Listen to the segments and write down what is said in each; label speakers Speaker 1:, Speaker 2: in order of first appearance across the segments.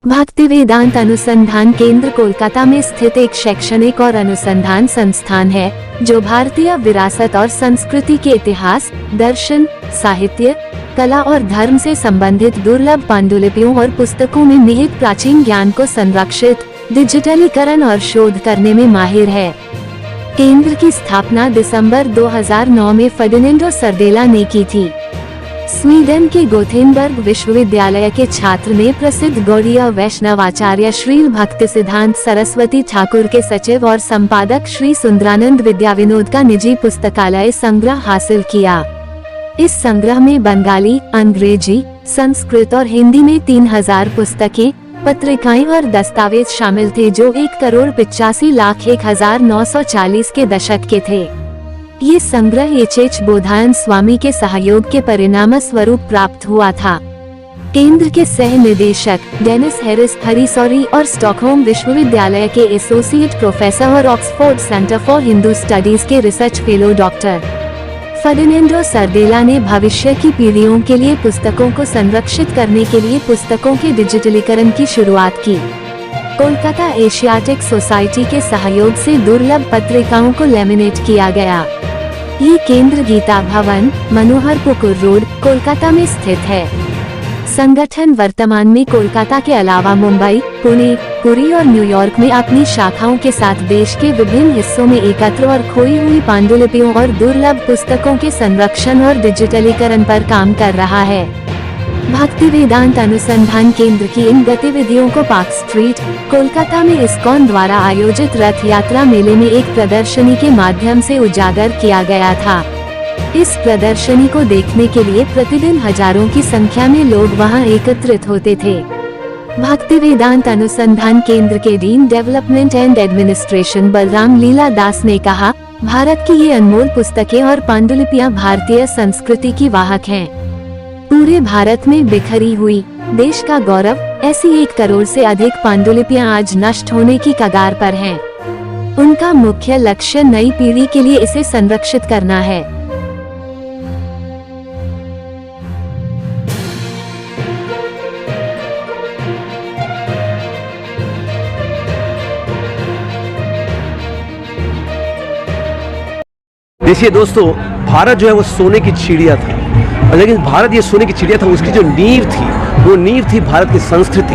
Speaker 1: भक्ति वेदांत अनुसंधान केंद्र कोलकाता में स्थित एक शैक्षणिक और अनुसंधान संस्थान है जो भारतीय विरासत और संस्कृति के इतिहास, दर्शन, साहित्य, कला और धर्म से संबंधित दुर्लभ पांडुलिपियों और पुस्तकों में निहित प्राचीन ज्ञान को संरक्षित, डिजिटलीकरण और शोध करने में माहिर है। केंद्र की स्थापना दिसंबर 2009 में फर्डिनेंडो सरदेला ने की थी। स्वीडन के गोथेनबर्ग विश्वविद्यालय के छात्र ने प्रसिद्ध गौड़ीय वैष्णव आचार्य श्री भक्ति सिद्धांत सरस्वती ठाकुर के सचिव और संपादक श्री सुंदरानंद विद्याविनोद का निजी पुस्तकालय संग्रह हासिल किया। इस संग्रह में बंगाली, अंग्रेजी, संस्कृत और हिंदी में 3000 पुस्तकें, पत्रिकाएं और दस्तावेज शामिल थे जो 1,85,01,940 के दशक के थे। ये संग्रह एच बोधायन स्वामी के सहयोग के परिणाम स्वरूप प्राप्त हुआ था। केंद्र के सह निदेशक डेनिस हैरिस हरिसौरी और स्टॉकहोम विश्वविद्यालय के एसोसिएट प्रोफेसर और Oxford centre for Hindu studies के रिसर्च फेलो डॉक्टर फर्डिनेंडो सरदेला ने भविष्य की पीढ़ियों के लिए पुस्तकों को संरक्षित करने के लिए पुस्तकों के डिजिटलीकरण की शुरुआत की। कोलकाता एशियाटिक सोसाइटी के सहयोग से दुर्लभ पत्रिकाओं को लेमिनेट किया गया। ये केंद्र गीता भवन, मनोहर पुकुर रोड, कोलकाता में स्थित है। संगठन वर्तमान में कोलकाता के अलावा मुंबई, पुणे, पुरी और न्यूयॉर्क में अपनी शाखाओं के साथ देश के विभिन्न हिस्सों में एकत्र और खोई हुई पांडुलिपियों और दुर्लभ पुस्तकों के संरक्षण और डिजिटलीकरण पर काम कर रहा है। भक्ति वेदांत अनुसंधान केंद्र की इन गतिविधियों को पार्क स्ट्रीट, कोलकाता में इस्कॉन द्वारा आयोजित रथ यात्रा मेले में एक प्रदर्शनी के माध्यम से उजागर किया गया था। इस प्रदर्शनी को देखने के लिए प्रतिदिन हजारों की संख्या में लोग वहां एकत्रित होते थे। भक्ति वेदांत अनुसंधान केंद्र के dean development and administration Balram Lila Das ने कहा, भारत की ये अनमोल पुस्तकें और पांडुलिपियां भारतीय संस्कृति की वाहक हैं। पूरे भारत में बिखरी हुई, देश का गौरव, ऐसी 1 करोड़ से अधिक पांडुलिपियां आज नष्ट होने की कगार पर हैं। उनका मुख्य लक्ष्य नई पीढ़ी के लिए इसे संरक्षित करना है।
Speaker 2: देखिए दोस्तों, भारत जो है वो सोने की चिड़िया था, लेकिन भारत ये सोने की चिड़िया था, उसकी जो नींव थी वो नींव थी भारत की संस्कृति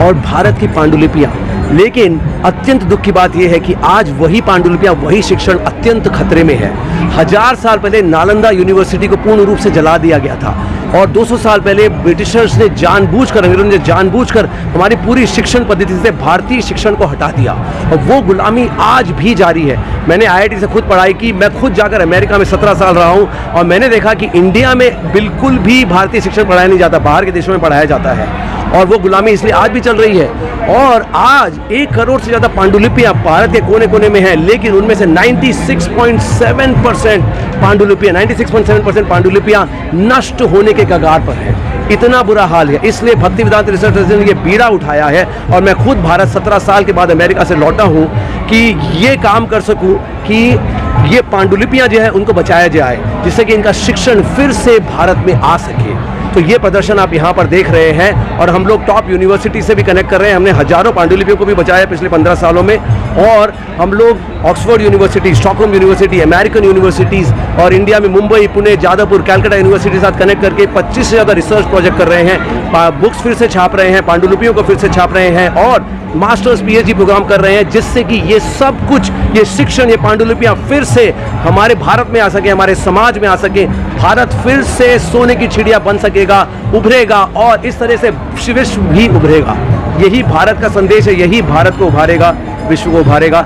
Speaker 2: और भारत की पांडुलिपियां। लेकिन अत्यंत दुख की बात यह है कि आज वही पांडुलिपियां, वही शिक्षण अत्यंत खतरे में है। 1000 साल पहले नालंदा यूनिवर्सिटी को पूर्ण रूप से जला दिया गया था और 200 साल पहले ब्रिटिशर्स ने जानबूझकर, अंग्रेजों ने जानबूझकर हमारी पूरी शिक्षण पद्धति से भारतीय शिक्षण को हटा दिया और वो गुलामी आज भी जारी है। मैंने IIT से खुद पढ़ाई की, मैं खुद जाकर अमेरिका में 17 साल रहा हूँ और मैंने देखा कि इंडिया में बिल्कुल भी भारतीय शिक्षण पढ़ाया नहीं जाता, बाहर के देशों में पढ़ाया जाता है और वो गुलामी इसलिए आज भी चल रही है। और आज 1 करोड़ से ज़्यादा पांडुलिपियाँ भारत के कोने कोने में हैं, लेकिन उनमें से 96.7% पांडुलिपियाँ 96.7% पांडुलिपियाँ नष्ट होने के कगार पर हैं। इतना बुरा हाल है। इसलिए भक्ति वेदांत रिसर्च ने ये बीड़ा उठाया है और मैं खुद भारत 17 साल के बाद अमेरिका से लौटा हूँ कि ये काम कर सकूँ कि ये पांडुलिपियाँ जो है उनको बचाया जाए, जिससे कि इनका शिक्षण फिर से भारत में आ सके। तो ये प्रदर्शन आप यहाँ पर देख रहे हैं और हम लोग टॉप यूनिवर्सिटी से भी कनेक्ट कर रहे हैं। हमने हजारों पांडुलिपियों को भी बचाया पिछले 15 सालों में और हम लोग Oxford university, Stockholm university, American universities और इंडिया में मुंबई, पुणे, जादवपुर, कैलकाटा यूनिवर्सिटी के साथ कनेक्ट करके 25 से ज़्यादा रिसर्च प्रोजेक्ट कर रहे हैं। बुक्स फिर से छाप रहे हैं, पांडुलिपियों को फिर से छाप रहे हैं और मास्टर्स PhD प्रोग्राम कर रहे हैं, जिससे कि ये सब कुछ, ये शिक्षण, ये पांडुलिपियाँ फिर से हमारे भारत में आ सके, हमारे समाज में आ सके। भारत फिर से सोने की चिड़िया बन सकेगा, उभरेगा और इस तरह से विश्व भी उभरेगा। यही भारत का संदेश है, यही भारत को उभारेगा, विश्व को उभारेगा।